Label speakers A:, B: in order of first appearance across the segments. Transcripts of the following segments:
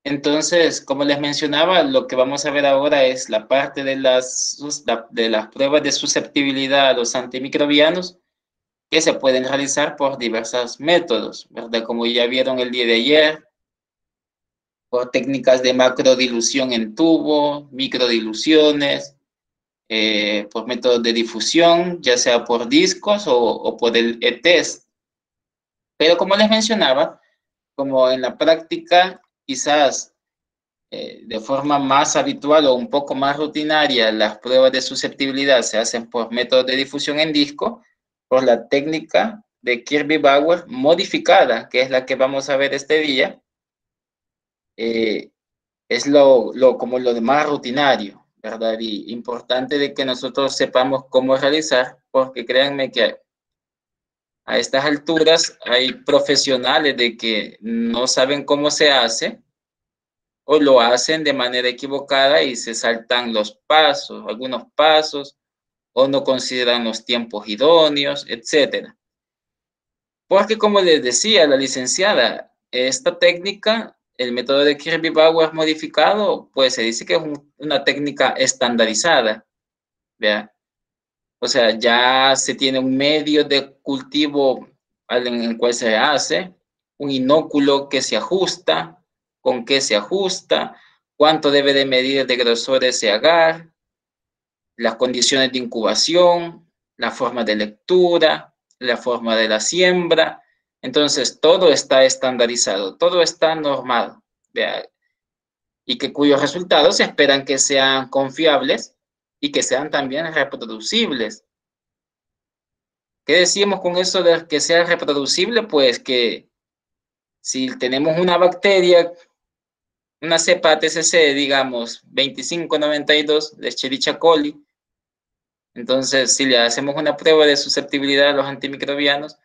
A: Entonces, como les mencionaba, lo que vamos a ver ahora es la parte de las pruebas de susceptibilidad a los antimicrobianos que se pueden realizar por diversos métodos, ¿verdad? Como ya vieron el día de ayer, por técnicas de macrodilución en tubo, microdiluciones, por métodos de difusión, ya sea por discos o por el e-test. Pero como les mencionaba, como en la práctica quizás de forma más habitual o un poco más rutinaria, las pruebas de susceptibilidad se hacen por métodos de difusión en disco, por la técnica de Kirby-Bauer modificada, que es la que vamos a ver este día, es como lo de más rutinario, ¿verdad? Y importante de que nosotros sepamos cómo realizar, porque créanme que a estas alturas hay profesionales de que no saben cómo se hace o lo hacen de manera equivocada y se saltan los pasos, algunos pasos, o no consideran los tiempos idóneos, etcétera. Porque como les decía la licenciada, esta técnica, el método de Kirby-Bauer modificado, pues se dice que es una técnica estandarizada, ¿vea? O sea, ya se tiene un medio de cultivo en el cual se hace, un inóculo que se ajusta, con qué se ajusta, cuánto debe de medir de grosor ese agar, las condiciones de incubación, la forma de lectura, la forma de la siembra. Entonces, todo está estandarizado, todo está normado, ¿vea? Y que cuyos resultados se esperan que sean confiables y que sean también reproducibles. ¿Qué decimos con eso de que sea reproducible? Pues que si tenemos una bacteria, una cepa TCC, digamos, 2592 de Escherichia coli, entonces si le hacemos una prueba de susceptibilidad a los antimicrobianos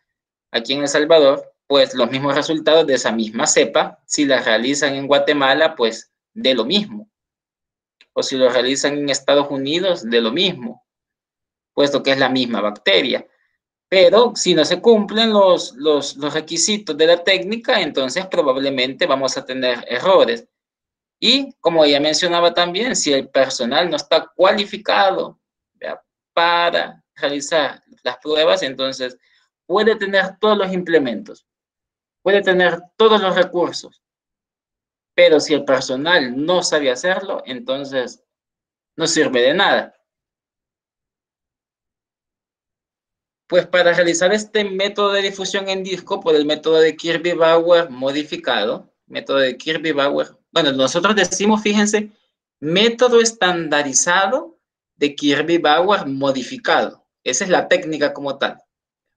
A: aquí en El Salvador, pues los mismos resultados de esa misma cepa, si la realizan en Guatemala, pues de lo mismo. O si lo realizan en Estados Unidos, de lo mismo, puesto que es la misma bacteria. Pero si no se cumplen los requisitos de la técnica, entonces probablemente vamos a tener errores. Y como ya mencionaba también, si el personal no está cualificado, ¿verdad?, para realizar las pruebas, entonces puede tener todos los implementos, puede tener todos los recursos, pero si el personal no sabe hacerlo, entonces no sirve de nada. Pues para realizar este método de difusión en disco por el método de Kirby-Bauer modificado, método de Kirby-Bauer, bueno, nosotros decimos, fíjense, método estandarizado de Kirby-Bauer modificado. Esa es la técnica como tal.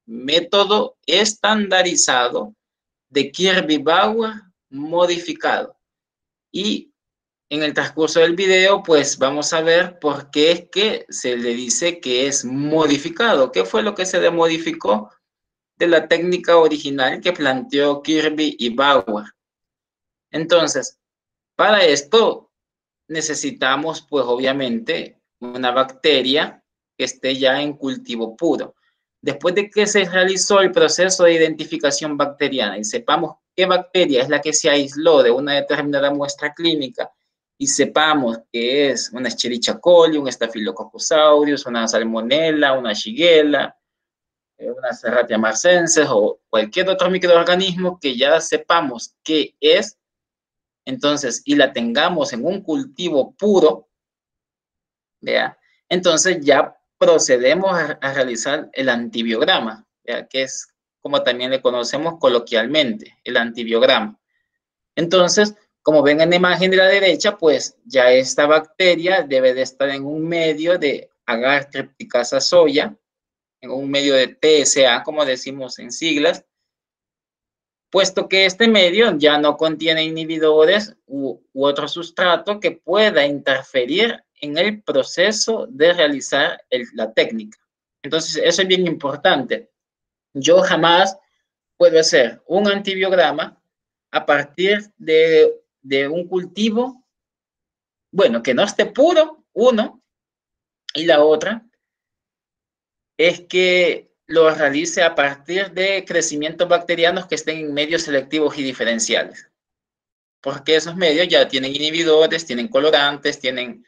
A: Método estandarizado de Kirby-Bauer modificado. Y en el transcurso del video, pues vamos a ver por qué es que se le dice que es modificado. ¿Qué fue lo que se le modificó de la técnica original que planteó Kirby y Bauer? Entonces, para esto necesitamos, pues obviamente, una bacteria que esté ya en cultivo puro. Después de que se realizó el proceso de identificación bacteriana y sepamos qué bacteria es la que se aisló de una determinada muestra clínica y sepamos que es una Escherichia coli, un Staphylococcus aureus, una Salmonella, una Shigella, una Serratia marcensis o cualquier otro microorganismo que ya sepamos qué es, entonces, y la tengamos en un cultivo puro, ¿vea? Entonces ya procedemos a realizar el antibiograma, ¿vea?, que es como también le conocemos coloquialmente, el antibiograma. Entonces, como ven en la imagen de la derecha, pues ya esta bacteria debe de estar en un medio de agar tripticasa soya, en un medio de TSA, como decimos en siglas, puesto que este medio ya no contiene inhibidores u otro sustrato que pueda interferir en el proceso de realizar la técnica. Entonces, eso es bien importante. Yo jamás puedo hacer un antibiograma a partir de un cultivo, bueno, que no esté puro, uno, y la otra es que lo realice a partir de crecimientos bacterianos que estén en medios selectivos y diferenciales. porque esos medios ya tienen inhibidores, tienen colorantes, tienen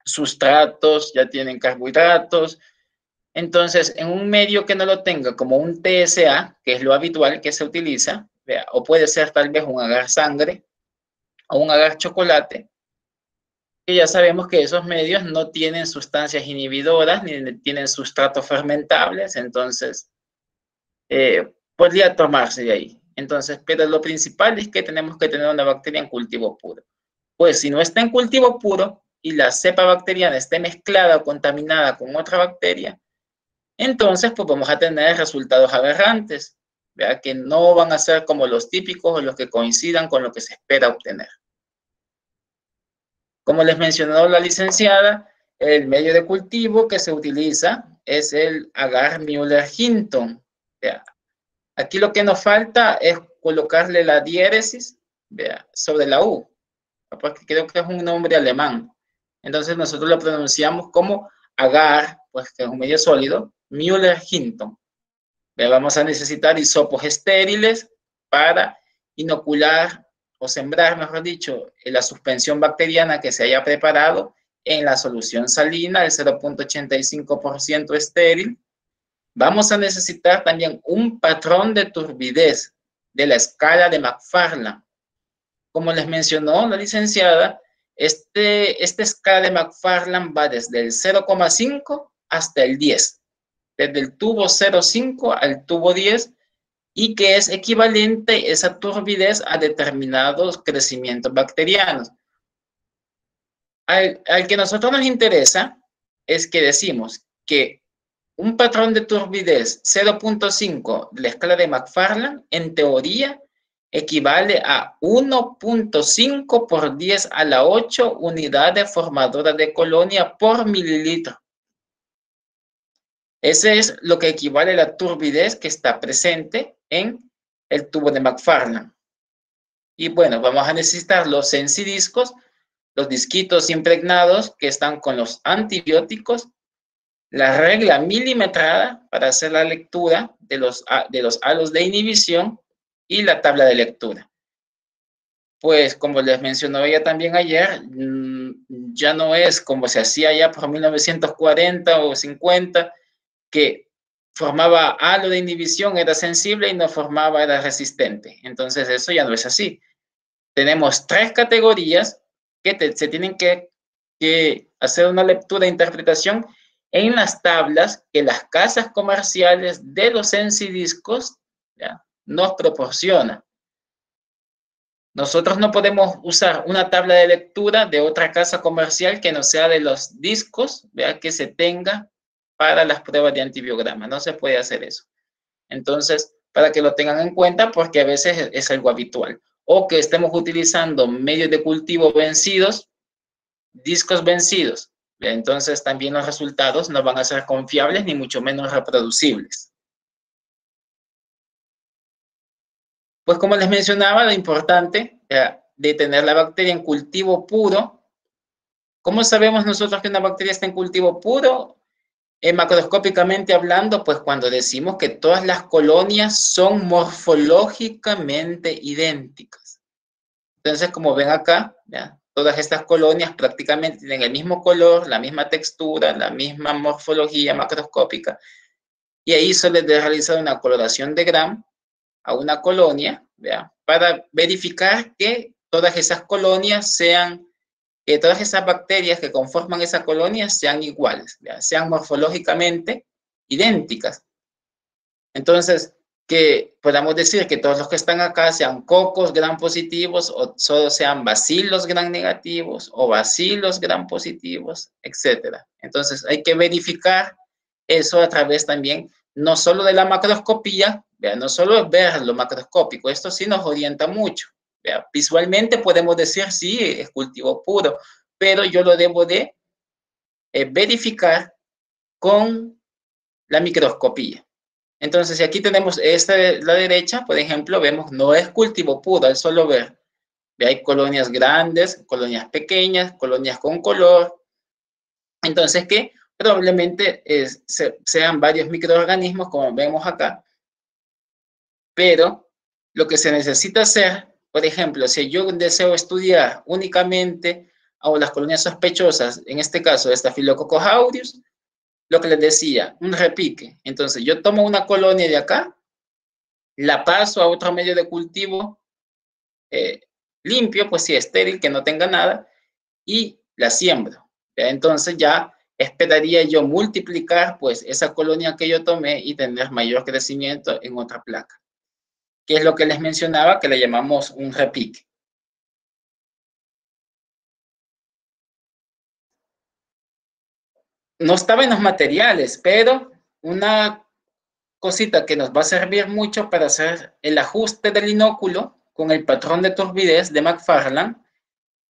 A: sustratos, ya tienen carbohidratos. Entonces, en un medio que no lo tenga, como un TSA, que es lo habitual que se utiliza, ¿vea? O puede ser tal vez un agar sangre o un agar chocolate, que ya sabemos que esos medios no tienen sustancias inhibidoras ni tienen sustratos fermentables, entonces podría tomarse de ahí. Entonces, pero lo principal es que tenemos que tener una bacteria en cultivo puro. Pues si no está en cultivo puro y la cepa bacteriana esté mezclada o contaminada con otra bacteria, entonces pues vamos a tener resultados aberrantes, ¿verdad? Que no van a ser como los típicos o los que coincidan con lo que se espera obtener. Como les mencionó la licenciada, el medio de cultivo que se utiliza es el agar Müller-Hinton. Aquí lo que nos falta es colocarle la diéresis, ¿vea? Sobre la U, porque creo que es un nombre alemán. Entonces nosotros lo pronunciamos como agar, pues que es un medio sólido, Müller-Hinton. Vamos a necesitar hisopos estériles para inocular o sembrar, mejor dicho, la suspensión bacteriana que se haya preparado en la solución salina, el 0.85% estéril. Vamos a necesitar también un patrón de turbidez de la escala de McFarland. Como les mencionó la licenciada, esta escala de McFarland va desde el 0,5 hasta el 10. Desde el tubo 0,5 al tubo 10, y que es equivalente esa turbidez a determinados crecimientos bacterianos. Al que a nosotros nos interesa es que decimos que un patrón de turbidez 0.5 de la escala de McFarland, en teoría, equivale a 1.5 por 10 a la 8 unidades formadoras de colonia por mililitro. Ese es lo que equivale a la turbidez que está presente en el tubo de McFarland. Y bueno, vamos a necesitar los sensidiscos, los disquitos impregnados que están con los antibióticos, la regla milimetrada para hacer la lectura de los halos de inhibición y la tabla de lectura. Pues como les mencionó ella también ayer, ya no es como se hacía ya por 1940 o 50, que formaba halo de inhibición, era sensible, y no formaba, era resistente. Entonces eso ya no es así. Tenemos 3 categorías que se tienen que hacer una lectura e interpretación en las tablas que las casas comerciales de los sensidiscos, ¿ya?, nos proporcionan. Nosotros no podemos usar una tabla de lectura de otra casa comercial que no sea de los discos, ¿verdad?, que se tenga para las pruebas de antibiograma. No se puede hacer eso. Entonces, para que lo tengan en cuenta, porque a veces es algo habitual. O que estemos utilizando medios de cultivo vencidos, discos vencidos. Entonces, también los resultados no van a ser confiables ni mucho menos reproducibles. Pues como les mencionaba, lo importante de tener la bacteria en cultivo puro. ¿Cómo sabemos nosotros que una bacteria está en cultivo puro? Macroscópicamente hablando, pues cuando decimos que todas las colonias son morfológicamente idénticas. Entonces, como ven acá, ¿ya?, todas estas colonias prácticamente tienen el mismo color, la misma textura, la misma morfología macroscópica. Y ahí solo es de realizar una coloración de Gram a una colonia, ¿ya?, para verificar que todas esas colonias sean, que todas esas bacterias que conforman esa colonia sean iguales, ¿ya?, sean morfológicamente idénticas. Entonces, que podamos decir que todos los que están acá sean cocos gram positivos, o solo sean bacilos gram negativos, o bacilos gram positivos, etc. Entonces, hay que verificar eso a través también, no solo de la macroscopía, ¿vea?, no solo es ver lo macroscópico, esto sí nos orienta mucho, ¿vea? Visualmente podemos decir, sí, es cultivo puro, pero yo lo debo de verificar con la microscopía. Entonces, si aquí tenemos esta de la derecha, por ejemplo, vemos, no es cultivo puro, al solo ver. Hay colonias grandes, colonias pequeñas, colonias con color. Entonces, que probablemente sean varios microorganismos, como vemos acá. Pero lo que se necesita hacer Por ejemplo, si yo deseo estudiar únicamente a las colonias sospechosas, en este caso, Staphylococcus aureus, lo que les decía, un repique. Entonces, yo tomo una colonia de acá, la paso a otro medio de cultivo limpio, pues sí, estéril, que no tenga nada, y la siembro. Entonces ya esperaría yo multiplicar pues esa colonia que yo tomé y tener mayor crecimiento en otra placa, que es lo que les mencionaba, que le llamamos un repique. No estaba en los materiales, pero una cosita que nos va a servir mucho para hacer el ajuste del inóculo con el patrón de turbidez de McFarland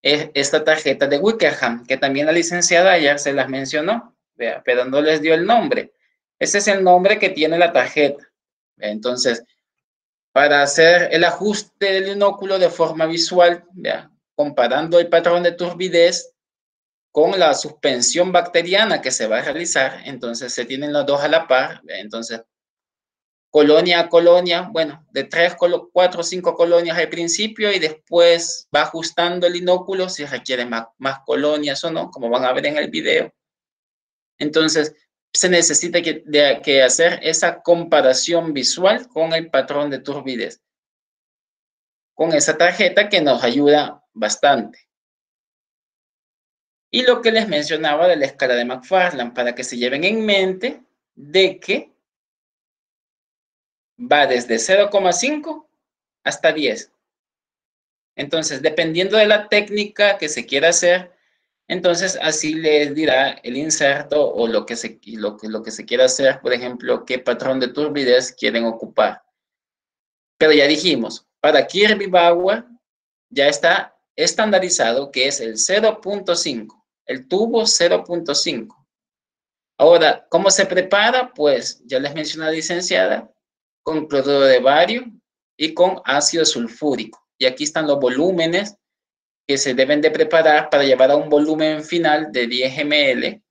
A: es esta tarjeta de Wickerham, que también la licenciada ayer se las mencionó, pero no les dio el nombre. Ese es el nombre que tiene la tarjeta. Entonces, para hacer el ajuste del inóculo de forma visual, comparando el patrón de turbidez con la suspensión bacteriana que se va a realizar, entonces se tienen los dos a la par. Entonces, colonia a colonia, bueno, de 3, 4 o 5 colonias al principio y después va ajustando el inóculo si requiere más colonias o no, como van a ver en el video. Entonces, se necesita que hacer esa comparación visual con el patrón de turbidez, con esa tarjeta que nos ayuda bastante. Y lo que les mencionaba de la escala de McFarland, para que se lleven en mente de que va desde 0,5 hasta 10. Entonces, dependiendo de la técnica que se quiera hacer, entonces así les dirá el inserto o lo que se quiera hacer, por ejemplo, qué patrón de turbidez quieren ocupar. Pero ya dijimos, para Kirby Bauer ya está estandarizado que es el 0.5, el tubo 0.5. Ahora, ¿cómo se prepara? Pues ya les mencioné a la licenciada, con cloruro de bario y con ácido sulfúrico. Y aquí están los volúmenes que se deben de preparar para llevar a un volumen final de 10 ml,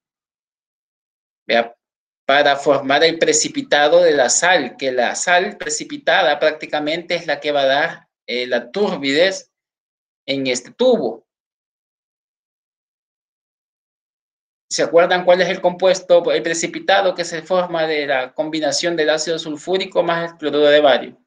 A: para formar el precipitado de la sal, que la sal precipitada prácticamente es la que va a dar la turbidez en este tubo. ¿Se acuerdan cuál es el compuesto, el precipitado que se forma de la combinación del ácido sulfúrico más el cloruro de bario?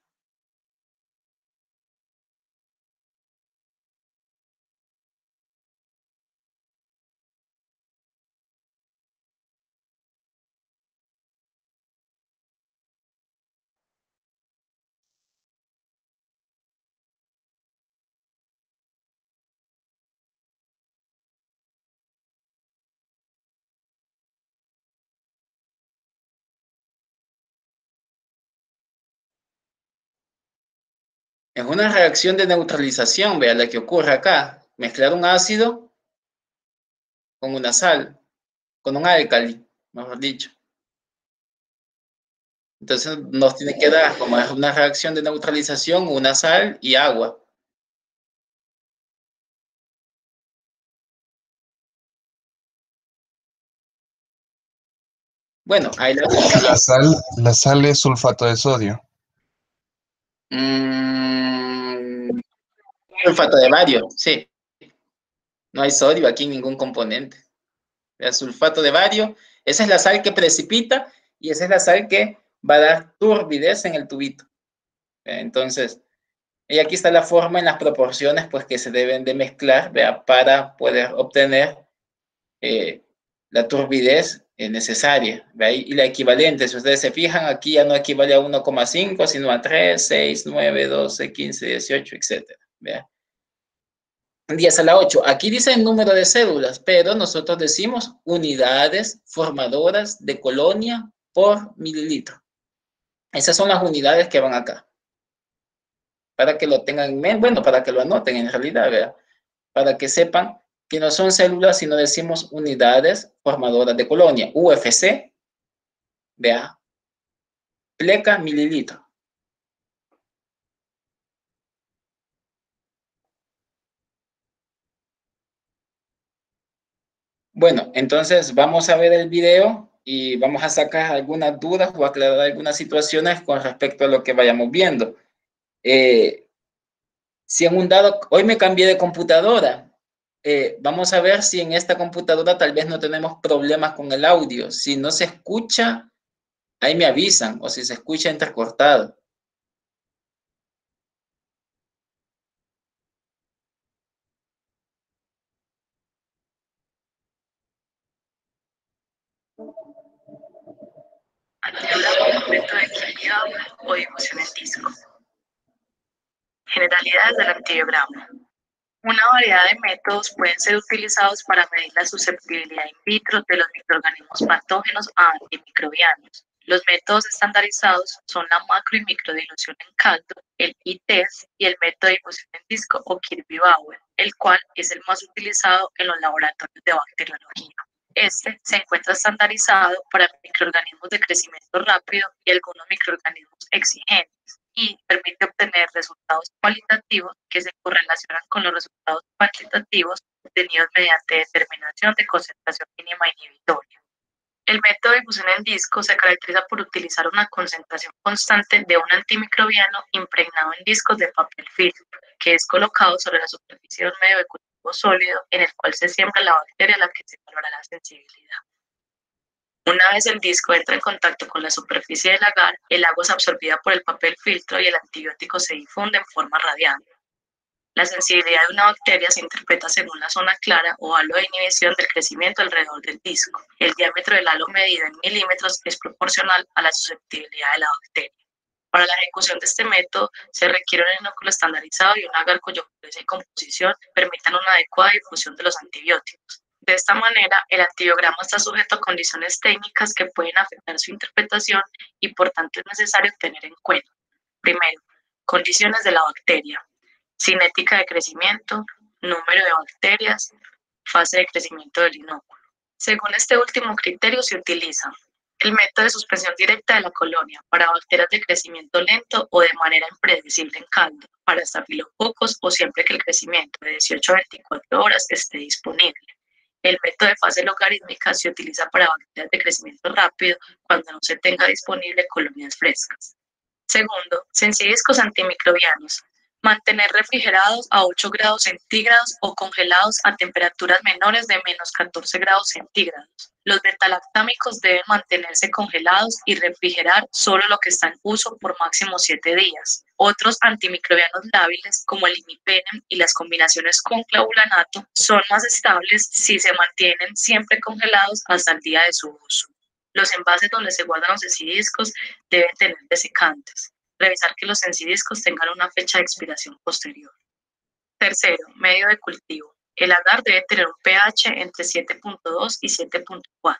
A: Es una reacción de neutralización, vea la que ocurre acá. Mezclar un ácido con una sal, con un álcali, mejor dicho. Entonces nos tiene que dar, como es una reacción de neutralización, una sal y agua. Bueno, ahí
B: La sal es sulfato de sodio.
A: Sulfato de bario, sí. No hay sodio aquí en ningún componente. El sulfato de bario, esa es la sal que precipita y esa es la sal que va a dar turbidez en el tubito. Entonces, y aquí está la forma en las proporciones pues, que se deben de mezclar, ¿vea? Para poder obtener la turbidez necesaria, ¿vea? Y la equivalente, si ustedes se fijan, aquí ya no equivale a 1,5, sino a 3, 6, 9, 12, 15, 18, etcétera, ¿vea? 10 a la 8. Aquí dice el número de cédulas, pero nosotros decimos unidades formadoras de colonia por mililitro. Esas son las unidades que van acá. Para que lo tengan en mente, bueno, para que lo anoten en realidad, ¿verdad? Para que sepan que no son células, sino decimos unidades formadoras de colonia. UFC, vea, pleca, mililitro. Bueno, entonces vamos a ver el video y vamos a sacar algunas dudas o aclarar algunas situaciones con respecto a lo que vayamos viendo. Si en un dado, hoy me cambié de computadora, vamos a ver si en esta computadora tal vez no tenemos problemas con el audio. Si no se escucha, ahí me avisan, o si se escucha entrecortado.
C: Antidiagrama completo de equilibrio o difusión en disco. Generalidades del antidiagrama. Una variedad de métodos pueden ser utilizados para medir la susceptibilidad in vitro de los microorganismos patógenos a antimicrobianos. Los métodos estandarizados son la macro y microdilución en caldo, el I-test y el método de difusión en disco o Kirby-Bauer, el cual es el más utilizado en los laboratorios de bacteriología. Este se encuentra estandarizado para microorganismos de crecimiento rápido y algunos microorganismos exigentes y permite obtener resultados cualitativos que se correlacionan con los resultados cuantitativos obtenidos mediante determinación de concentración mínima inhibitoria. El método de difusión en disco se caracteriza por utilizar una concentración constante de un antimicrobiano impregnado en discos de papel filtro, que es colocado sobre la superficie de un medio de cultivo sólido en el cual se siembra la bacteria a la que se valora la sensibilidad. Una vez el disco entra en contacto con la superficie del agar, el agua es absorbida por el papel filtro y el antibiótico se difunde en forma radiante. La sensibilidad de una bacteria se interpreta según la zona clara o halo de inhibición del crecimiento alrededor del disco. El diámetro del halo medido en milímetros es proporcional a la susceptibilidad de la bacteria. Para la ejecución de este método se requiere un inóculo estandarizado y un agar cuya pureza y composición permitan una adecuada difusión de los antibióticos. De esta manera, el antibiograma está sujeto a condiciones técnicas que pueden afectar su interpretación y por tanto es necesario tener en cuenta. Primero, condiciones de la bacteria, cinética de crecimiento, número de bacterias, fase de crecimiento del inóculo. Según este último criterio se utiliza el método de suspensión directa de la colonia para bacterias de crecimiento lento o de manera impredecible en caldo, para estafilococos o siempre que el crecimiento de 18 a 24 horas esté disponible. El método de fase logarítmica se utiliza para bacterias de crecimiento rápido cuando no se tenga disponible colonias frescas. Segundo, sensidiscos antimicrobianos. Mantener refrigerados a 8 grados centígrados o congelados a temperaturas menores de menos 14 grados centígrados. Los betalactámicos deben mantenerse congelados y refrigerar solo lo que está en uso por máximo 7 días. Otros antimicrobianos lábiles, como el imipenem y las combinaciones con clavulanato, son más estables si se mantienen siempre congelados hasta el día de su uso. Los envases donde se guardan los sensidiscos deben tener desecantes. Revisar que los sensidiscos tengan una fecha de expiración posterior. Tercero, medio de cultivo. El agar debe tener un pH entre 7.2 y 7.4.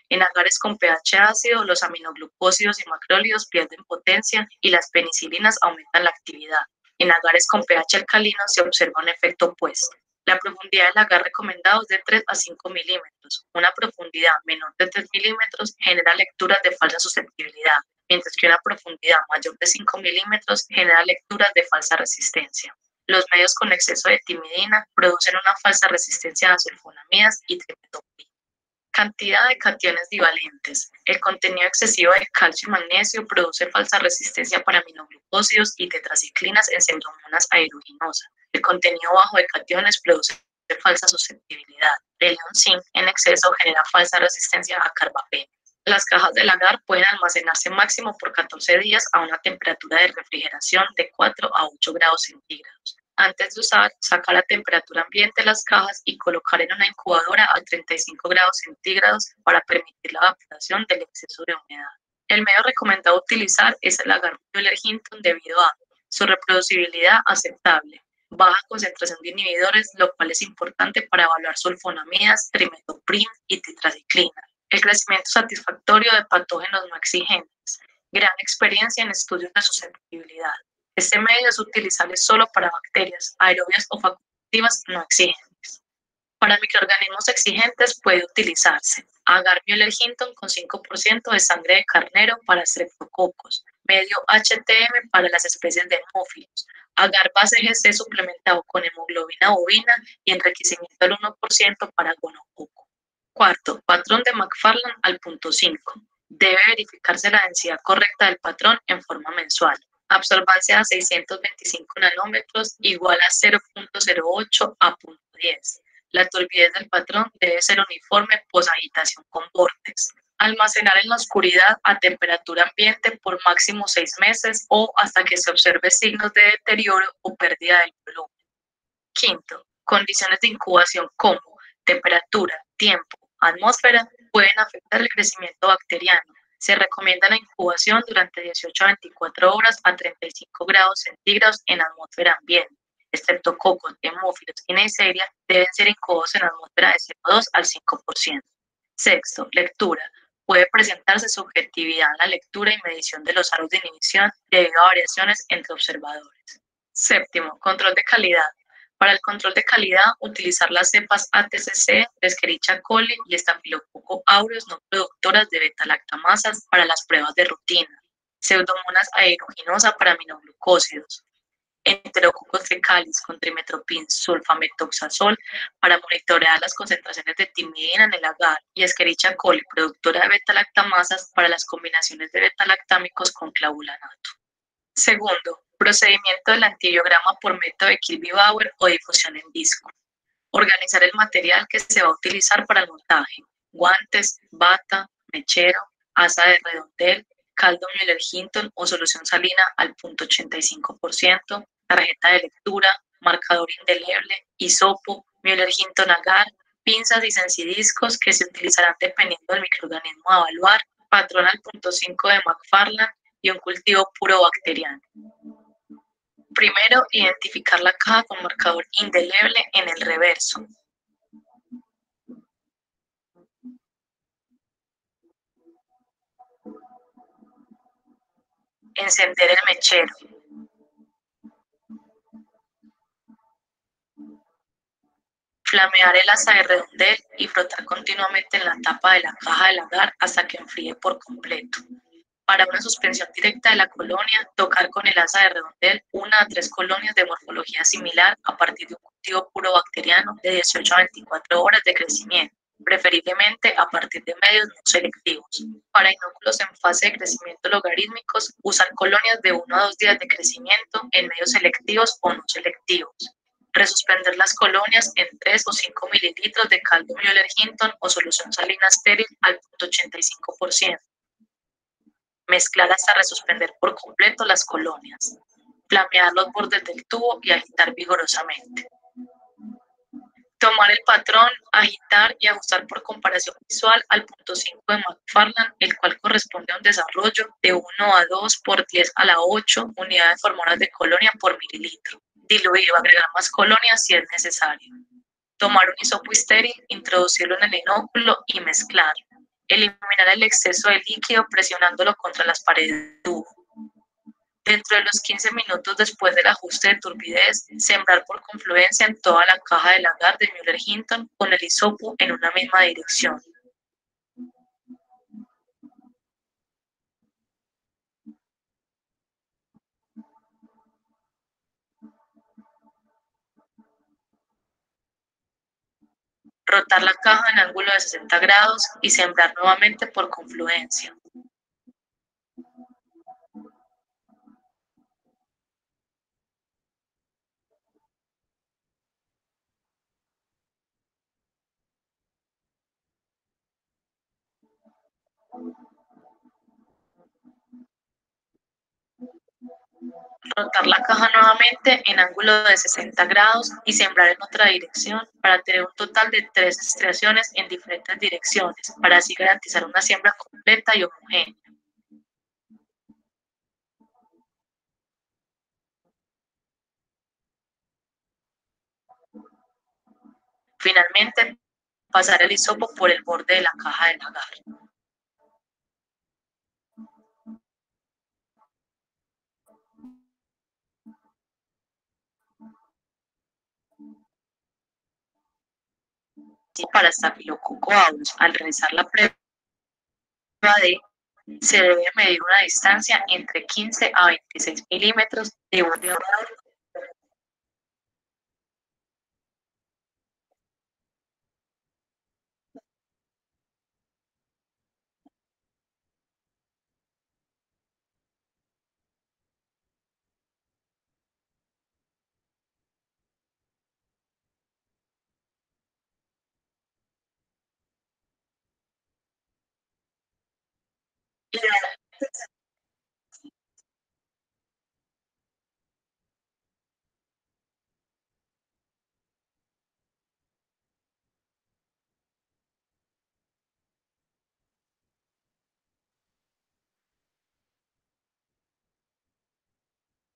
C: En agares con pH ácido, los aminoglucósidos y macrólidos pierden potencia y las penicilinas aumentan la actividad. En agares con pH alcalino se observa un efecto opuesto. La profundidad del agar recomendado es de 3 a 5 milímetros. Una profundidad menor de 3 milímetros genera lecturas de falsa susceptibilidad, mientras que una profundidad mayor de 5 milímetros genera lecturas de falsa resistencia. Los medios con exceso de timidina producen una falsa resistencia a sulfonamidas y trimetoprim. Cantidad de cationes divalentes. El contenido excesivo de calcio y magnesio produce falsa resistencia para aminoglucósidos y tetraciclinas en pseudomonas aeruginosas. El contenido bajo de cationes produce falsa susceptibilidad. El ion zinc en exceso genera falsa resistencia a carbapeno. Las cajas del agar pueden almacenarse máximo por 14 días a una temperatura de refrigeración de 4 a 8 grados centígrados. Antes de usar, sacar a temperatura ambiente las cajas y colocar en una incubadora a 35 grados centígrados para permitir la evaporación del exceso de humedad. El medio recomendado utilizar es el agar Müller-Hinton debido a su reproducibilidad aceptable, baja concentración de inhibidores, lo cual es importante para evaluar sulfonamidas, trimetoprim y tetraciclina. El crecimiento satisfactorio de patógenos no exigentes. Gran experiencia en estudios de susceptibilidad. Este medio es utilizable solo para bacterias aerobias o facultativas no exigentes. Para microorganismos exigentes puede utilizarse agar Müller-Hinton con 5% de sangre de carnero para streptococos, medio HTM para las especies de hemófilos, agar base GC suplementado con hemoglobina bovina y enriquecimiento al 1% para gonococo. Cuarto, patrón de McFarland al punto 5. Debe verificarse la densidad correcta del patrón en forma mensual. Absorbancia a 625 nanómetros igual a 0.08 a 0.10. La turbidez del patrón debe ser uniforme posagitación con vórtex. Almacenar en la oscuridad a temperatura ambiente por máximo 6 meses o hasta que se observe signos de deterioro o pérdida del volumen. Quinto, condiciones de incubación como temperatura, tiempo, atmósfera pueden afectar el crecimiento bacteriano. Se recomienda la incubación durante 18 a 24 horas a 35 grados centígrados en atmósfera ambiente. Estreptococos, hemófilos y neisseria deben ser incubados en atmósfera de 0,2 al 5%. Sexto, lectura. Puede presentarse subjetividad en la lectura y medición de los aros de inhibición debido a variaciones entre observadores. Séptimo, control de calidad. Para el control de calidad, utilizar las cepas ATCC, Escherichia coli y Staphylococcus aureus no productoras de beta-lactamasas para las pruebas de rutina, Pseudomonas aeruginosa para aminoglucósidos, Enterococcus fecalis con trimetoprim sulfametoxazol para monitorear las concentraciones de timidina en el agar y Escherichia coli, productora de beta-lactamasas para las combinaciones de beta-lactámicos con clavulanato. Segundo, procedimiento del antibiograma por método de Kilby-Bauer o difusión en disco. Organizar el material que se va a utilizar para el montaje. Guantes, bata, mechero, asa de redondel, caldo Müller-Hinton o solución salina al 0.85%, tarjeta de lectura, marcador indeleble, hisopo, Müller-Hinton agar, pinzas y sensidiscos que se utilizarán dependiendo del microorganismo a evaluar, patrón al 0.5 de McFarland y un cultivo puro bacteriano. Primero, identificar la caja con marcador indeleble en el reverso. Encender el mechero. Flamear el asa de redondel y frotar continuamente en la tapa de la caja del agar hasta que enfríe por completo. Para una suspensión directa de la colonia, tocar con el asa de redondel 1 a 3 colonias de morfología similar a partir de un cultivo puro bacteriano de 18 a 24 horas de crecimiento, preferiblemente a partir de medios no selectivos. Para inóculos en fase de crecimiento logarítmicos, usar colonias de 1 a 2 días de crecimiento en medios selectivos o no selectivos. Resuspender las colonias en 3 o 5 mililitros de caldo Müller-Hinton o solución salina estéril al 0.85%. Mezclar hasta resuspender por completo las colonias. Flamear los bordes del tubo y agitar vigorosamente. Tomar el patrón, agitar y ajustar por comparación visual al 0.5 de McFarland, el cual corresponde a un desarrollo de 1 a 2 por 10 a la 8 unidades formadoras de colonia por mililitro. Diluir o agregar más colonias si es necesario. Tomar un hisopo estéril, introducirlo en el inóculo y mezclar. Eliminar el exceso de líquido presionándolo contra las paredes del tubo. Dentro de los 15 minutos después del ajuste de turbidez, sembrar por confluencia en toda la caja del agar de Müller-Hinton con el hisopo en una misma dirección. Rotar la caja en ángulo de 60 grados y sembrar nuevamente por confluencia. Rotar la caja nuevamente en ángulo de 60 grados y sembrar en otra dirección para tener un total de 3 estriaciones en diferentes direcciones, para así garantizar una siembra completa y homogénea. Finalmente, pasar el hisopo por el borde de la caja del agar. Para Staphylococcus aureus, al realizar la prueba de se debe medir una distancia entre 15 a 26 milímetros de borde a borde.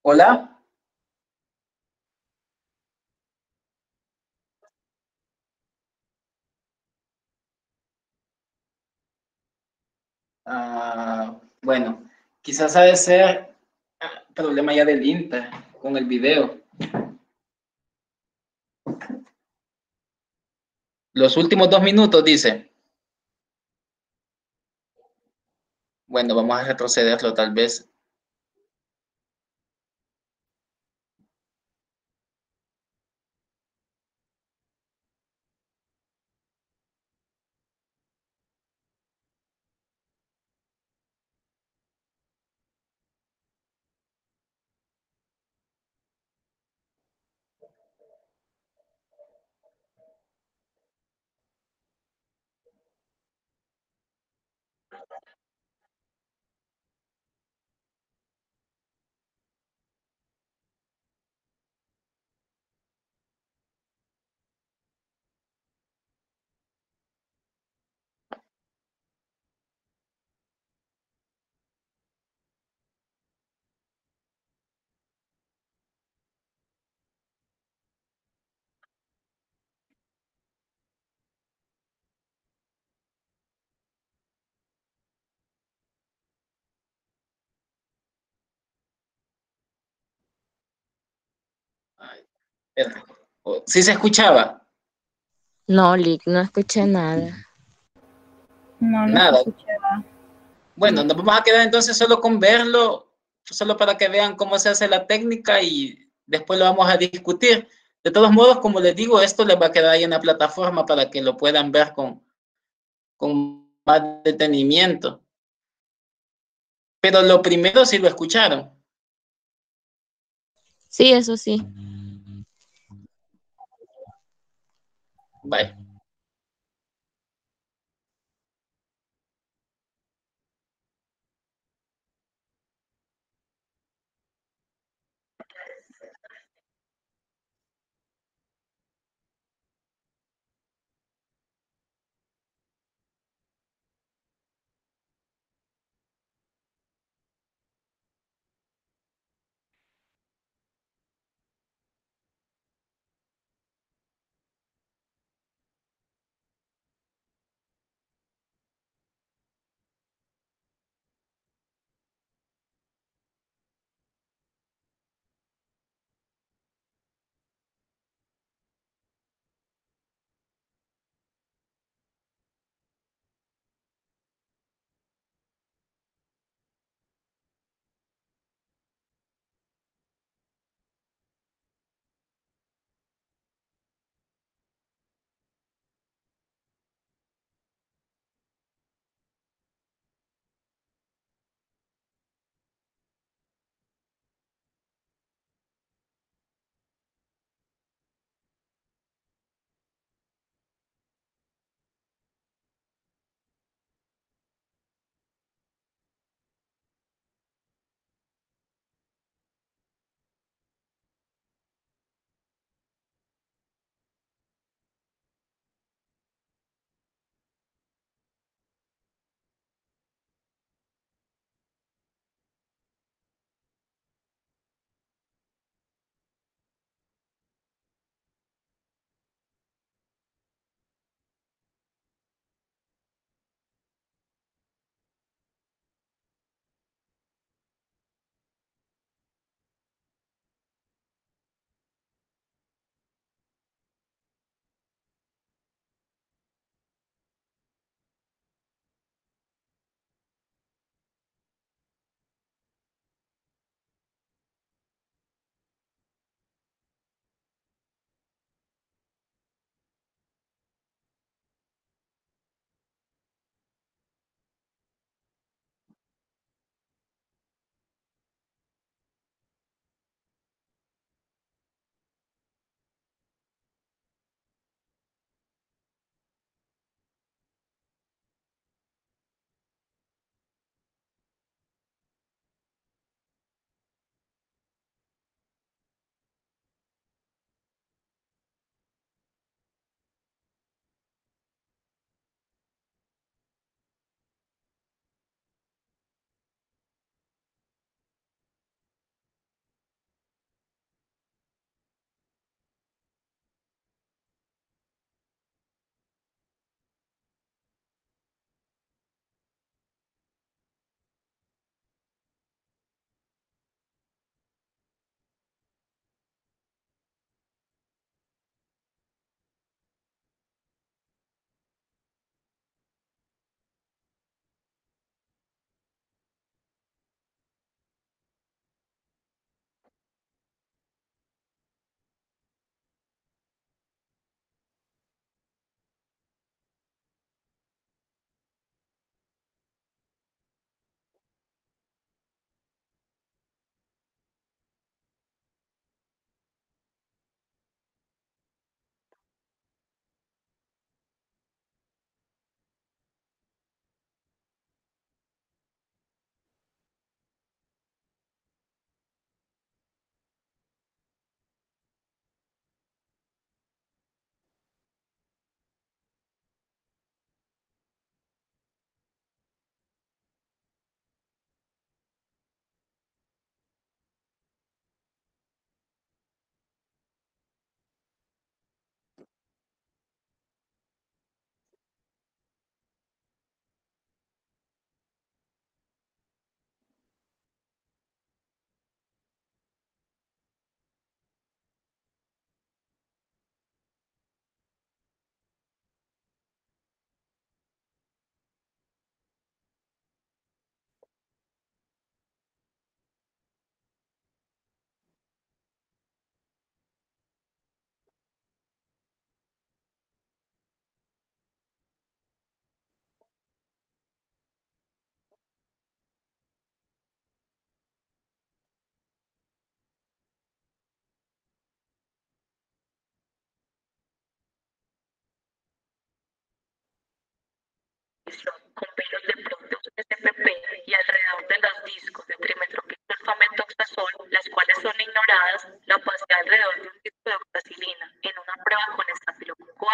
A: Hola. Bueno, quizás ha de ser problema ya del Inter con el video. Los últimos 2 minutos, dice. Bueno, vamos a retrocederlo tal vez. Ay, espera. ¿Sí se escuchaba?
D: No, Lick, no escuché nada.
E: No, no se
A: Nada.
E: escuchaba.
A: Bueno, nos vamos a quedar entonces solo con verlo, solo para que vean cómo se hace la técnica y después lo vamos a discutir. De todos modos, como les digo, esto les va a quedar ahí en la plataforma para que lo puedan ver con más detenimiento. Pero lo primero sí lo escucharon.
D: Sí, eso sí.
A: Bye.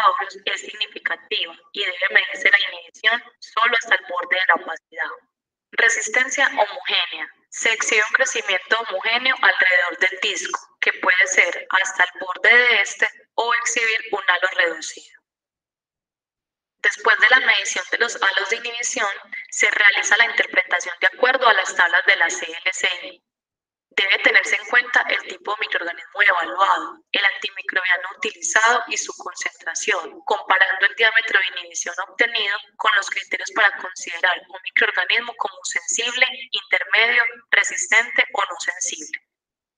C: áureos es significativa y debe medirse la inhibición solo hasta el borde de la opacidad. Resistencia homogénea. Se exhibe un crecimiento homogéneo alrededor del disco, que puede ser hasta el borde de este o exhibir un halo reducido. Después de la medición de los halos de inhibición, se realiza la interpretación de acuerdo a las tablas de la CLCI. Debe tenerse en cuenta el tipo de microorganismo evaluado, el antimicrobiano utilizado y su concentración, comparando el diámetro de inhibición obtenido con los criterios para considerar un microorganismo como sensible, intermedio, resistente o no sensible.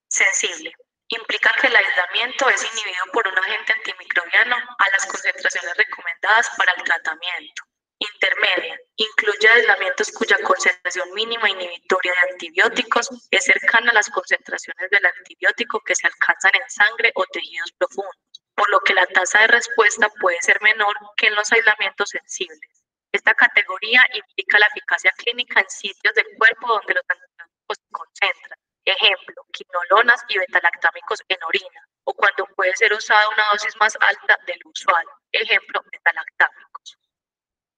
C: Sensible. Implica que el aislamiento es inhibido por un agente antimicrobiano a las concentraciones recomendadas para el tratamiento. Intermedia. Incluye aislamientos cuya concentración mínima inhibitoria de antibióticos es cercana a las concentraciones del antibiótico que se alcanzan en sangre o tejidos profundos, por lo que la tasa de respuesta puede ser menor que en los aislamientos sensibles. Esta categoría implica la eficacia clínica en sitios del cuerpo donde los antibióticos se concentran. Ejemplo, quinolonas y betalactámicos en orina, o cuando puede ser usada una dosis más alta del usual. Ejemplo, betalactámicos.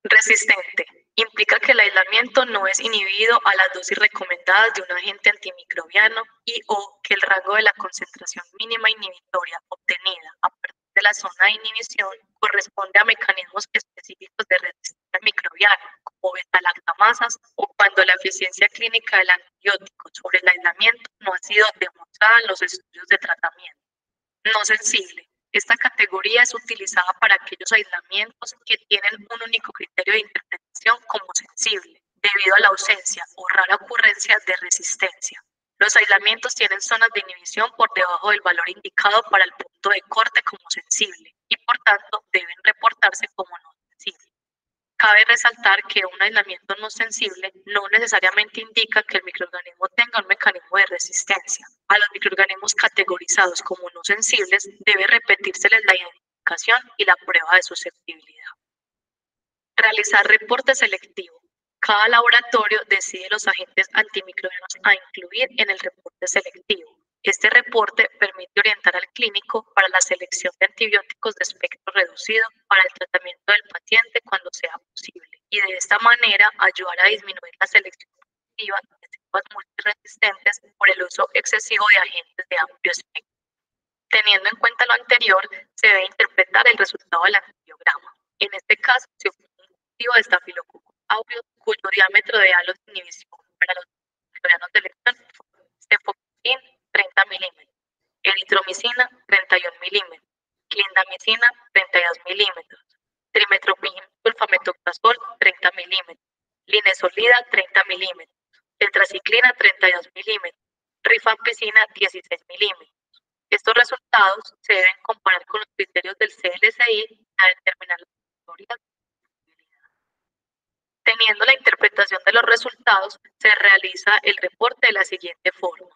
C: Resistente. Implica que el aislamiento no es inhibido a las dosis recomendadas de un agente antimicrobiano y o que el rango de la concentración mínima inhibitoria obtenida a partir de la zona de inhibición corresponde a mecanismos específicos de resistencia microbiana, como betalactamasas, o cuando la eficiencia clínica del antibiótico sobre el aislamiento no ha sido demostrada en los estudios de tratamiento. No sensible. Esta categoría es utilizada para aquellos aislamientos que tienen un único criterio de interpretación como sensible, debido a la ausencia o rara ocurrencia de resistencia. Los aislamientos tienen zonas de inhibición por debajo del valor indicado para el punto de corte como sensible y por tanto deben reportarse como no sensible. Cabe resaltar que un aislamiento no sensible no necesariamente indica que el microorganismo tenga un mecanismo de resistencia. A los microorganismos categorizados como no sensibles debe repetírseles la identificación y la prueba de susceptibilidad. Realizar reporte selectivo. Cada laboratorio decide los agentes antimicrobianos a incluir en el reporte selectivo. Este reporte permite orientar al clínico para la selección de antibióticos de espectro reducido para el tratamiento del paciente cuando sea posible y de esta manera ayudar a disminuir la selección positiva de cepas multiresistentes por el uso excesivo de agentes de amplio espectro. Teniendo en cuenta lo anterior, se debe interpretar el resultado del antibiograma. En este caso, se obtiene un cultivo de Staphylococcus aureus cuyo diámetro de halos de inhibición para los microbianos de elección fue cefoxitin 30 milímetros, eritromicina 31 milímetros, clindamicina 32 milímetros, trimetoprim sulfamethoxazol 30 milímetros, linezolida 30 milímetros, tetraciclina 32 milímetros, rifampicina 16 milímetros. Estos resultados se deben comparar con los criterios del CLCI para determinar las categorías de sensibilidad. Teniendo la interpretación de los resultados, se realiza el reporte de la siguiente forma.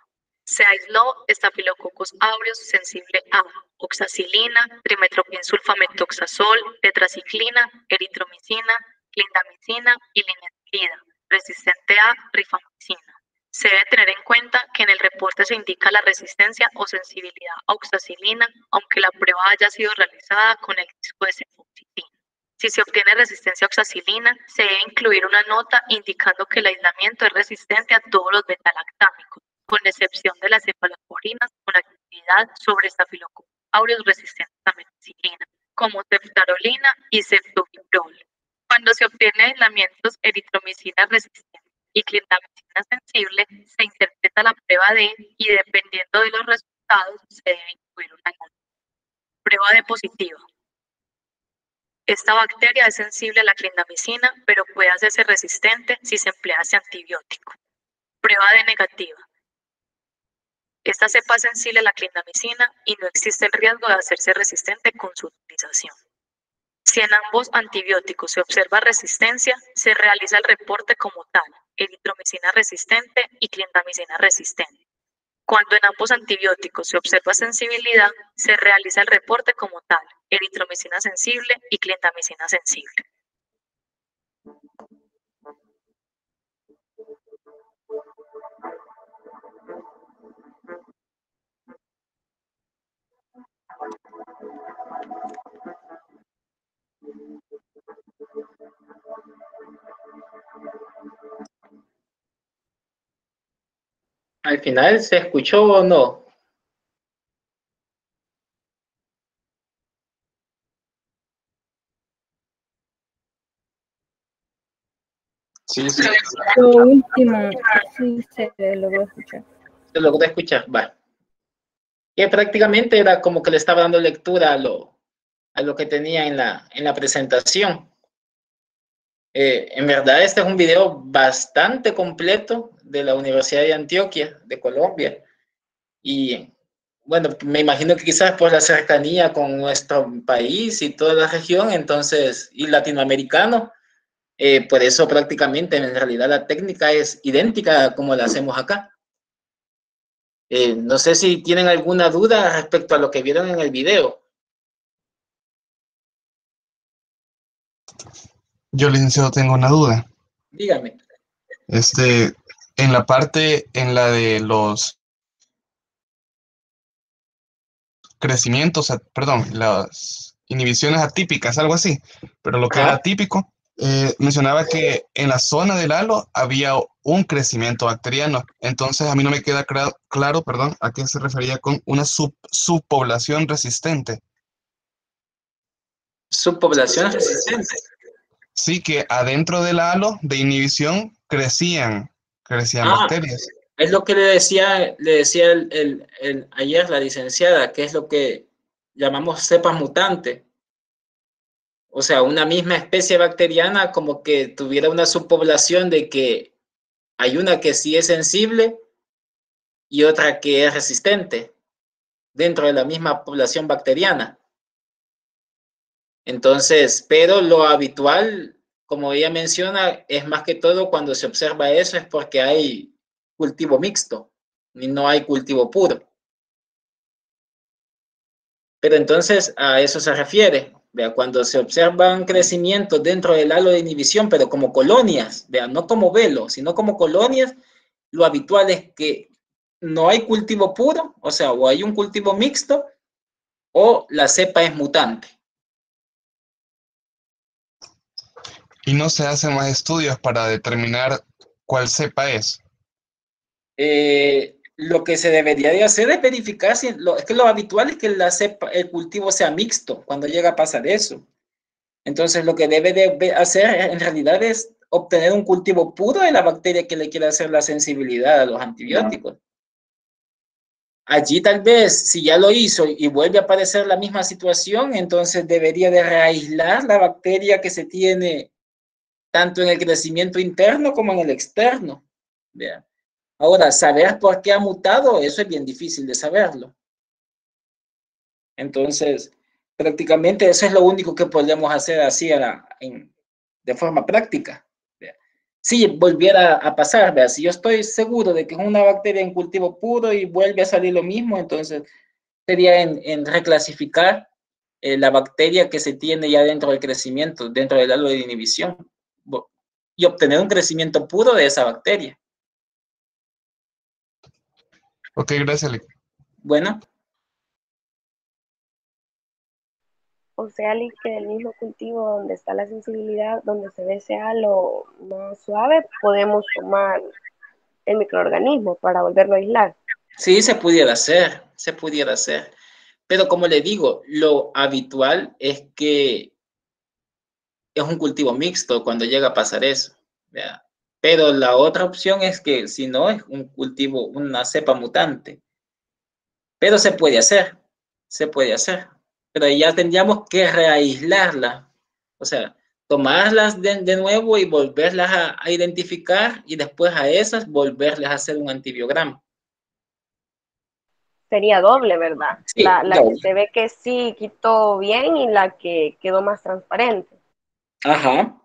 C: Se aisló Staphylococcus aureus sensible a oxacilina, trimetoprim sulfamethoxazol, tetraciclina, eritromicina, clindamicina y linezolida, resistente a rifampicina. Se debe tener en cuenta que en el reporte se indica la resistencia o sensibilidad a oxacilina, aunque la prueba haya sido realizada con el disco de cefoxitin. Si se obtiene resistencia a oxacilina, se debe incluir una nota indicando que el aislamiento es resistente a todos los betalactámicos, con excepción de las cefalosporinas con actividad sobre Staphylococcus aureus resistentes a meticilina, como ceftarolina y ceftobiprol. Cuando se obtiene aislamientos eritromicina resistente y clindamicina sensible, se interpreta la prueba D y dependiendo de los resultados se debe incluir una nota. Prueba D positiva. Esta bacteria es sensible a la clindamicina, pero puede hacerse resistente si se emplea ese antibiótico. Prueba D negativa. Esta cepa es sensible a la clindamicina y no existe el riesgo de hacerse resistente con su utilización. Si en ambos antibióticos se observa resistencia, se realiza el reporte como tal, eritromicina resistente y clindamicina resistente. Cuando en ambos antibióticos se observa sensibilidad, se realiza el reporte como tal, eritromicina sensible y clindamicina sensible.
A: Al final, ¿se escuchó o no?
B: Sí, sí.
E: Lo último, sí se logró escuchar.
A: ¿Se logró escuchar? Va. Que prácticamente era como que le estaba dando lectura a lo que tenía en la presentación. En verdad, este es un video bastante completo de la Universidad de Antioquia, de Colombia. Y bueno, me imagino que quizás por la cercanía con nuestro país y toda la región, entonces, y latinoamericano, por eso prácticamente en realidad la técnica es idéntica como la hacemos acá. No sé si tienen alguna duda respecto a lo que vieron en el video.
B: Yo, licenciado, tengo una duda.
A: Dígame.
B: En la parte, en la de los crecimientos, perdón, las inhibiciones atípicas, algo así, pero lo que era
A: Ajá.
B: atípico, mencionaba que en la zona del halo había un crecimiento bacteriano. Entonces a mí no me queda claro, perdón, a qué se refería con una subpoblación resistente.
A: Subpoblación resistente.
B: Sí, que adentro del halo de inhibición crecían bacterias.
A: Es lo que le decía ayer la licenciada, que es lo que llamamos cepa mutante. O sea, una misma especie bacteriana como que tuviera una subpoblación de que hay una que sí es sensible y otra que es resistente dentro de la misma población bacteriana. Entonces, pero lo habitual, como ella menciona, es más que todo cuando se observa eso es porque hay cultivo mixto y no hay cultivo puro. Pero entonces a eso se refiere, vea, cuando se observan crecimientos dentro del halo de inhibición, pero como colonias, vea, no como velo, sino como colonias, lo habitual es que no hay cultivo puro, o sea, o hay un cultivo mixto, o la cepa es mutante.
B: Y no se hacen más estudios para determinar cuál cepa es.
A: Lo que se debería de hacer es verificar si es que lo habitual es que la cepa, el cultivo sea mixto cuando llega a pasar eso. Entonces lo que debe de hacer en realidad es obtener un cultivo puro de la bacteria que le quiere hacer la sensibilidad a los antibióticos. Allí tal vez, si ya lo hizo y vuelve a aparecer la misma situación, entonces debería de reaislar la bacteria que se tiene tanto en el crecimiento interno como en el externo. ¿Vea? Ahora, saber por qué ha mutado, eso es bien difícil de saberlo. Entonces, prácticamente eso es lo único que podemos hacer así de forma práctica. ¿Vea? Si volviera a pasar, ¿vea? Si yo estoy seguro de que es una bacteria en cultivo puro y vuelve a salir lo mismo, entonces sería en reclasificar la bacteria que se tiene ya dentro del crecimiento, dentro del halo de inhibición, y obtener un crecimiento puro de esa bacteria.
B: Ok, gracias, Lic.
A: Bueno.
F: O sea, que del mismo cultivo donde está la sensibilidad, donde se ve ese halo más suave, podemos tomar el microorganismo para volverlo a aislar.
A: Sí, se pudiera hacer, se pudiera hacer. Pero como le digo, lo habitual es que es un cultivo mixto cuando llega a pasar eso. ¿Verdad? Pero la otra opción es que si no es un cultivo, una cepa mutante. Pero se puede hacer, se puede hacer. Pero ya tendríamos que reaislarla. O sea, tomarlas de nuevo y volverlas a identificar y después a esas volverles a hacer un antibiograma.
F: Sería doble, ¿verdad?
A: Sí,
F: La que se ve que sí quitó bien y la que quedó más transparente.
A: Ajá,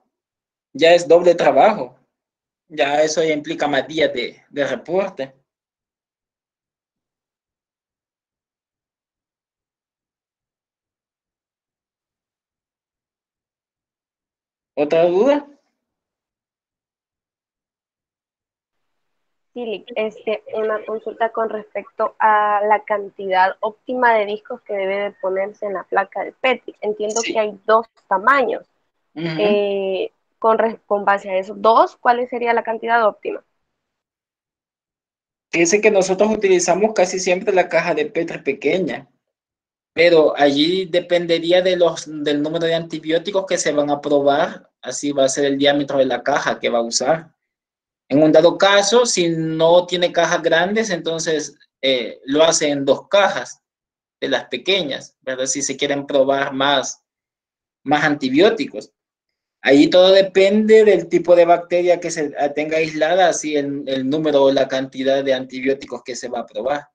A: ya es doble trabajo. Ya eso ya implica más días de reporte. ¿Otra duda?
F: Sí, una consulta con respecto a la cantidad óptima de discos que debe de ponerse en la placa del Petri. Entiendo
A: Sí.
F: que hay dos tamaños. Con base a esos dos, ¿cuál sería la cantidad óptima?
A: Fíjense que nosotros utilizamos casi siempre la caja de Petri pequeña, pero allí dependería del número de antibióticos que se van a probar, así va a ser el diámetro de la caja que va a usar. En un dado caso, si no tiene cajas grandes, entonces lo hace en 2 cajas de las pequeñas, ¿verdad? Si se quieren probar más antibióticos. Ahí todo depende del tipo de bacteria que se tenga aislada, así el número o la cantidad de antibióticos que se va a probar.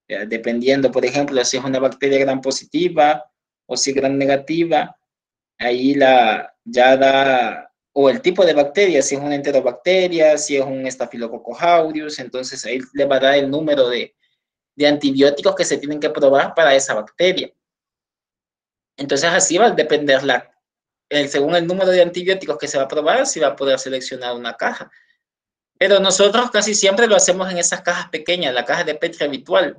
A: Ya, dependiendo, por ejemplo, si es una bacteria gram positiva o si es gram negativa, ahí ya da, o el tipo de bacteria, si es una enterobacteria, si es un Staphylococcus aureus, entonces ahí le va a dar el número de antibióticos que se tienen que probar para esa bacteria. Entonces así va a depender según el número de antibióticos que se va a probar, si va a poder seleccionar una caja. Pero nosotros casi siempre lo hacemos en esas cajas pequeñas, la caja de Petri habitual.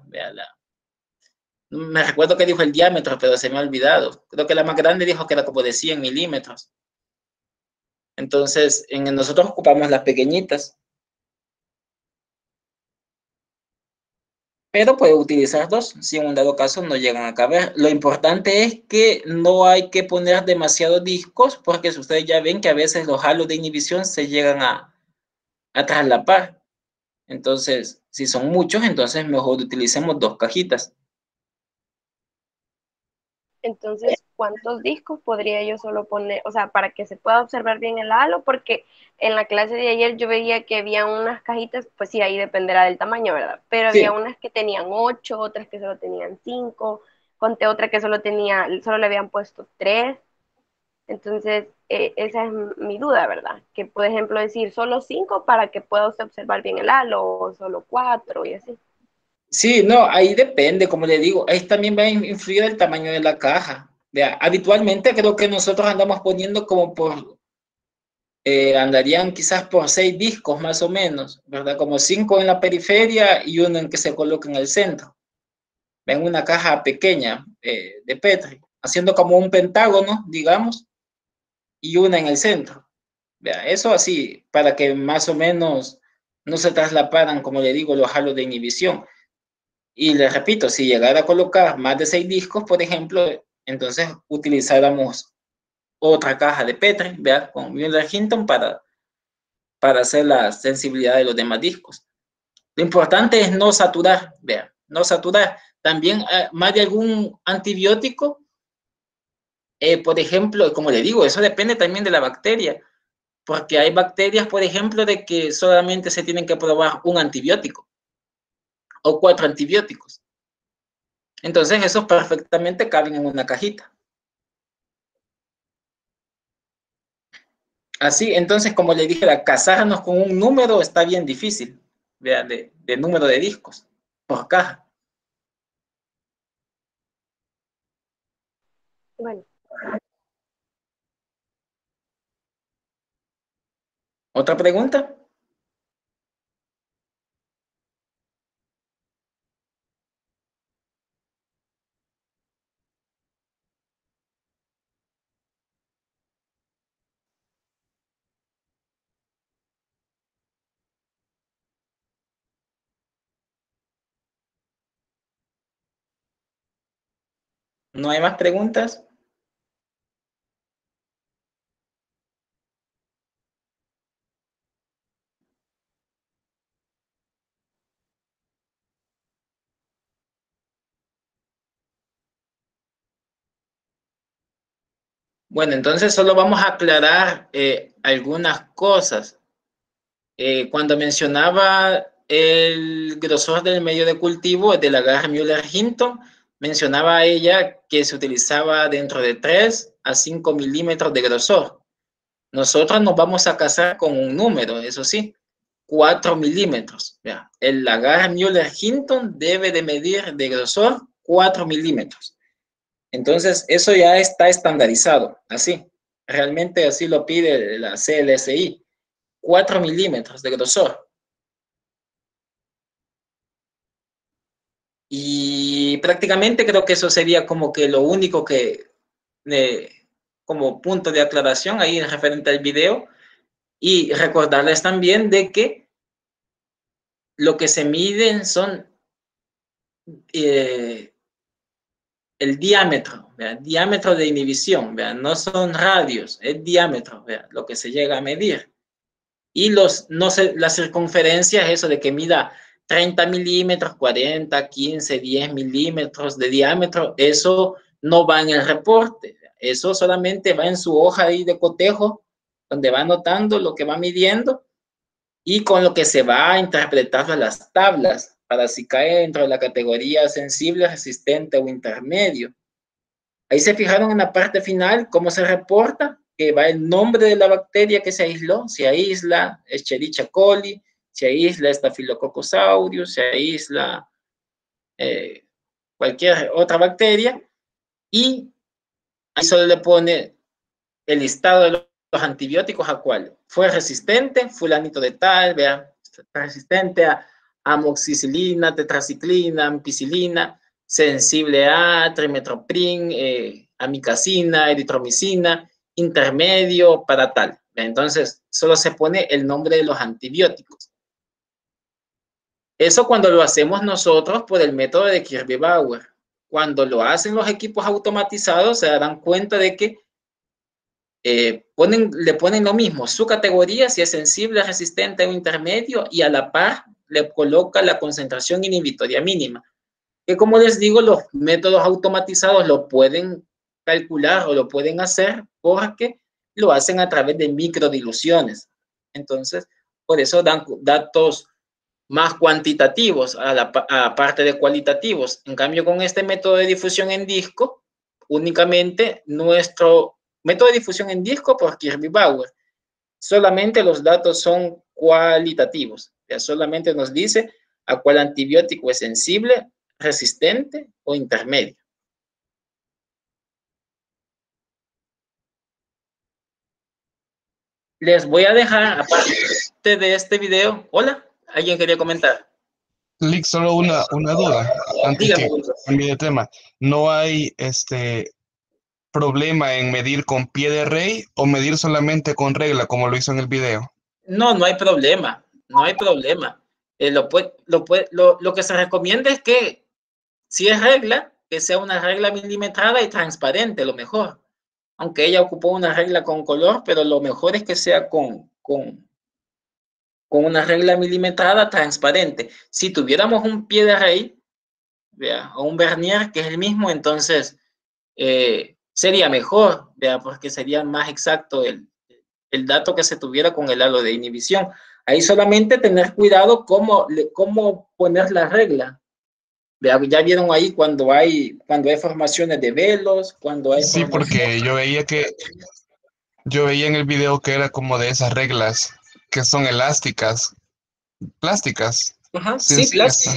A: Me recuerdo que dijo el diámetro, pero se me ha olvidado. Creo que la más grande dijo que era como de 100 milímetros. Entonces, nosotros ocupamos las pequeñitas. Pero puede utilizar 2, si en un dado caso no llegan a caber. Lo importante es que no hay que poner demasiados discos, porque si ustedes ya ven que a veces los halos de inhibición se llegan a traslapar. Entonces, si son muchos, entonces mejor utilicemos 2 cajitas.
F: Entonces, ¿cuántos discos podría yo solo poner? O sea, para que se pueda observar bien el halo, porque en la clase de ayer yo veía que había unas cajitas, pues sí, ahí dependerá del tamaño, ¿verdad? Pero
A: Sí.
F: había unas que tenían 8, otras que solo tenían 5, conté otra que solo le habían puesto 3. Entonces, esa es mi duda, ¿verdad? Que, por ejemplo, decir solo 5 para que pueda usted observar bien el halo, o solo 4 y así.
A: Sí, no, ahí depende, como le digo, ahí también va a influir el tamaño de la caja. Vea, habitualmente creo que nosotros andamos poniendo como andarían quizás por 6 discos más o menos, ¿verdad? Como 5 en la periferia y uno en que se coloca en el centro. Ven una caja pequeña de Petri, haciendo como un pentágono, digamos, y una en el centro. Vea, eso así, para que más o menos no se traslaparan, como le digo, los halos de inhibición. Y les repito, si llegara a colocar más de 6 discos, por ejemplo, entonces utilizáramos otra caja de Petri, ¿vea? Con Müller-Hinton para hacer la sensibilidad de los demás discos. Lo importante es no saturar, ¿vea? No saturar. También más de algún antibiótico, por ejemplo, como le digo, eso depende también de la bacteria, porque hay bacterias, por ejemplo, de que solamente se tienen que probar un antibiótico o 4 antibióticos. Entonces, esos perfectamente caben en una cajita. Así, entonces, como le dije, casarnos con un número está bien difícil, ¿vea? De número de discos por caja.
F: Bueno.
A: ¿Otra pregunta? ¿No hay más preguntas? Bueno, entonces solo vamos a aclarar algunas cosas. Cuando mencionaba el grosor del medio de cultivo del agar Müller-Hinton, mencionaba ella que se utilizaba dentro de 3 a 5 milímetros de grosor. Nosotros nos vamos a casar con un número, eso sí, 4 milímetros. El agar Müller-Hinton debe de medir de grosor 4 milímetros. Entonces, eso ya está estandarizado, así. Realmente así lo pide la CLSI. 4 milímetros de grosor. Y prácticamente creo que eso sería como que lo único que, como punto de aclaración ahí referente al video. Y recordarles también de que lo que se miden son el diámetro, ¿verdad? Diámetro de inhibición, ¿verdad? No son radios, es diámetro, ¿verdad? Lo que se llega a medir. Y la circunferencia es eso de que mida 30 milímetros, 40, 15, 10 milímetros de diámetro. Eso no va en el reporte. Eso solamente va en su hoja ahí de cotejo, donde va anotando lo que va midiendo y con lo que se va a interpretar a las tablas para si cae dentro de la categoría sensible, resistente o intermedio. Ahí se fijaron en la parte final cómo se reporta, que va el nombre de la bacteria que se aisló, se aísla Escherichia coli, se aísla Staphylococcus aureus, se aísla cualquier otra bacteria, y ahí solo le pone el listado de los antibióticos a cuál. Fue resistente, fulanito de tal, vea, resistente a amoxicilina, tetraciclina, ampicilina, sensible a trimethoprim, amicacina, eritromicina, intermedio para tal. Entonces, solo se pone el nombre de los antibióticos. Eso cuando lo hacemos nosotros por el método de Kirby-Bauer. Cuando lo hacen los equipos automatizados, se darán cuenta de que le ponen lo mismo, su categoría, si es sensible, resistente o intermedio, y a la par le coloca la concentración inhibitoria mínima. Que como les digo, los métodos automatizados lo pueden calcular o lo pueden hacer porque lo hacen a través de microdiluciones. Entonces, por eso dan datos más cuantitativos a parte de cualitativos. En cambio, con este método de difusión en disco, únicamente nuestro método de difusión en disco por Kirby-Bauer, solamente los datos son cualitativos. Ya solamente nos dice a cuál antibiótico es sensible, resistente o intermedio. Les voy a dejar, aparte de este video, hola, ¿alguien quería comentar?
B: Lick, solo una duda, antes
A: Dígame.
B: que cambie de tema. ¿No hay problema en medir con pie de rey o medir solamente con regla, como lo hizo en el video?
A: No, no hay problema, no hay problema. Lo que se recomienda es que, si es regla, que sea una regla milimetrada y transparente, lo mejor. Aunque ella ocupó una regla con color, pero lo mejor es que sea con una regla milimetrada transparente. Si tuviéramos un pie de rey, ¿vea? O un vernier, que es el mismo, entonces sería mejor, ¿vea? Porque sería más exacto el dato que se tuviera con el halo de inhibición. Ahí solamente tener cuidado cómo poner la regla. ¿Vea? Ya vieron ahí cuando hay formaciones de velos, cuando hay
B: Sí, porque yo veía en el video que era como de esas reglas que son elásticas, plásticas,
A: Ajá, sí,
B: sencillas.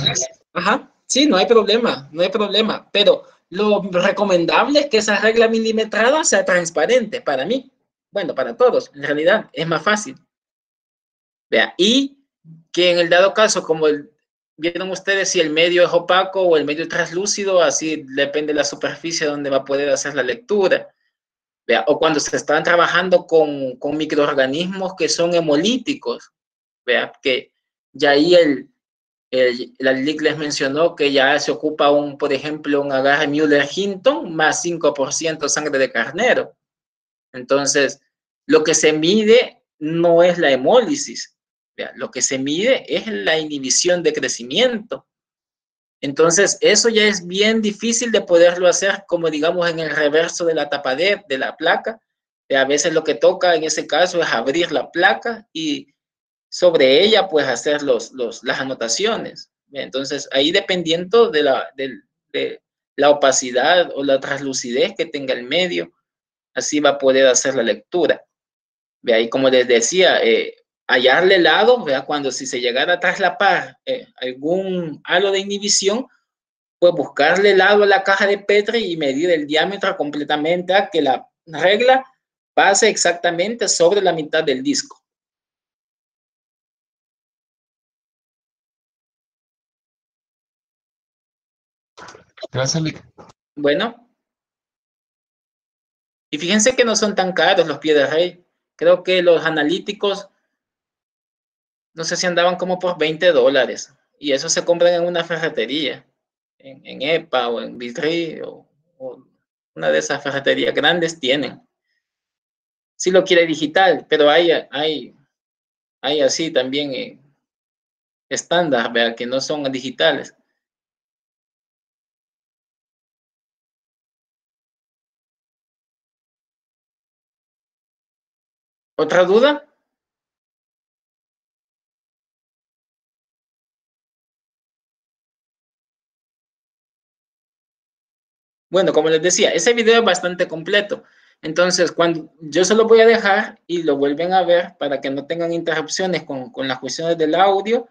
A: Ajá, sí, no hay problema, no hay problema. Pero lo recomendable es que esa regla milimetrada sea transparente para mí. Bueno, para todos, en realidad, es más fácil. Vea, y que en el dado caso, como vieron ustedes, si el medio es opaco o el medio es translúcido, así depende de la superficie donde va a poder hacer la lectura. Vea, o cuando se están trabajando con microorganismos que son hemolíticos, vea, que ya ahí la LIC les mencionó que ya se ocupa por ejemplo, un agarre Müller-Hinton más 5% sangre de carnero. Entonces, lo que se mide no es la hemólisis, ¿vea? Lo que se mide es la inhibición de crecimiento. Entonces, eso ya es bien difícil de poderlo hacer, como digamos en el reverso de la tapadera de la placa. A veces lo que toca en ese caso es abrir la placa y sobre ella pues hacer las anotaciones. Entonces, ahí dependiendo de la opacidad o la translucidez que tenga el medio, así va a poder hacer la lectura. Y como les decía, hallarle lado, cuando si se llegara a traslapar algún halo de inhibición, pues buscarle lado a la caja de Petri y medir el diámetro completamente a que la regla pase exactamente sobre la mitad del disco.
B: Gracias, Lick.
A: Bueno, y fíjense que no son tan caros los pies de rey. Creo que los analíticos no sé si andaban como por $20. Y eso se compran en una ferretería, en EPA o en Vitri o una de esas ferreterías grandes tienen. Si lo quiere digital, pero hay así también estándar, ¿verdad? Que no son digitales. ¿Otra duda? Bueno, como les decía, ese video es bastante completo. Entonces, cuando yo se lo voy a dejar y lo vuelven a ver para que no tengan interrupciones con las cuestiones del audio,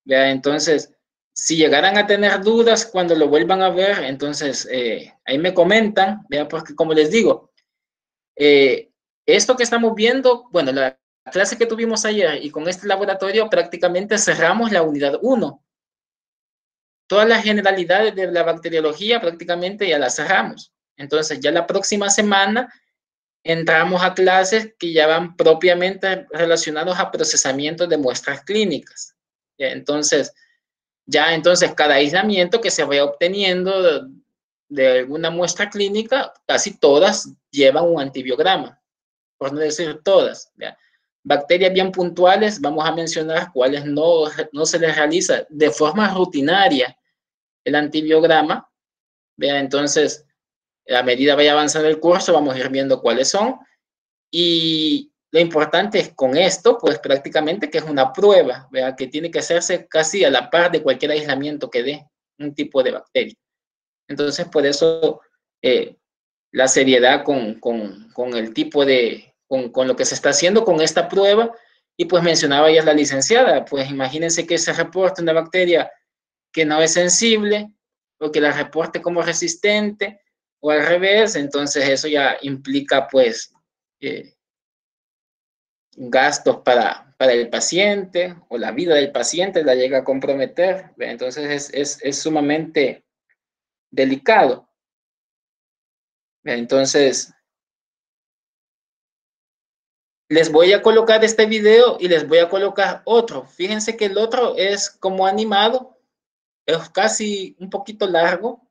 A: ¿vea? Entonces, si llegaran a tener dudas cuando lo vuelvan a ver, entonces ahí me comentan, ¿vea? Porque como les digo, esto que estamos viendo, bueno, la clase que tuvimos ayer y con este laboratorio prácticamente cerramos la unidad 1. Todas las generalidades de la bacteriología prácticamente ya las cerramos. Entonces, ya la próxima semana entramos a clases que ya van propiamente relacionados a procesamiento de muestras clínicas. Entonces, cada aislamiento que se vaya obteniendo de alguna muestra clínica, casi todas llevan un antibiograma, por no decir todas. ¿Ya? Bacterias bien puntuales, vamos a mencionar cuáles no se les realiza de forma rutinaria el antibiograma. ¿Vea? Entonces, a medida vaya avanzando el curso, vamos a ir viendo cuáles son. Y lo importante es con esto, pues prácticamente que es una prueba, ¿vea? Que tiene que hacerse casi a la par de cualquier aislamiento que dé un tipo de bacteria. Entonces, por eso la seriedad con el tipo de, con lo que se está haciendo con esta prueba. Y pues mencionaba ya la licenciada, pues imagínense que se reporte una bacteria que no es sensible o que la reporte como resistente o al revés, entonces eso ya implica pues gastos para el paciente o la vida del paciente la llega a comprometer, entonces es sumamente delicado. Entonces, les voy a colocar este video y les voy a colocar otro. Fíjense que el otro es como animado, es casi un poquito largo,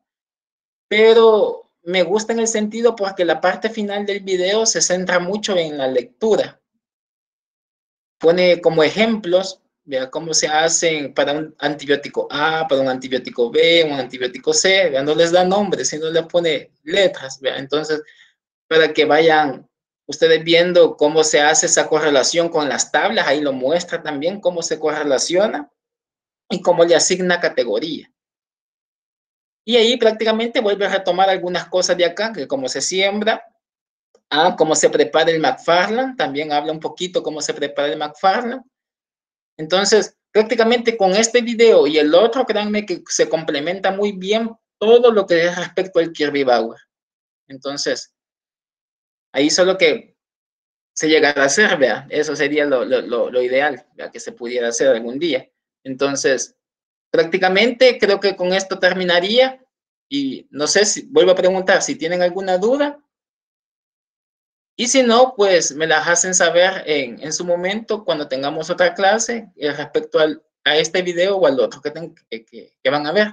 A: pero me gusta en el sentido porque la parte final del video se centra mucho en la lectura. Pone como ejemplos, vea cómo se hacen para un antibiótico A, para un antibiótico B, un antibiótico C, vea, no les da nombres, sino les pone letras, vea. Entonces, para que vayan ustedes viendo cómo se hace esa correlación con las tablas, ahí lo muestra también cómo se correlaciona y cómo le asigna categoría. Y ahí prácticamente vuelve a retomar algunas cosas de acá, que cómo se siembra, cómo se prepara el McFarland, también habla un poquito cómo se prepara el McFarland. Entonces, prácticamente con este video y el otro, créanme que se complementa muy bien todo lo que es respecto al Kirby Bauer. Entonces, ahí solo que se llegara a hacer, vea, eso sería lo ideal, vea, que se pudiera hacer algún día. Entonces, prácticamente creo que con esto terminaría y no sé si, vuelvo a preguntar si tienen alguna duda y si no, pues me las hacen saber en su momento cuando tengamos otra clase respecto a este video o al otro que van a ver.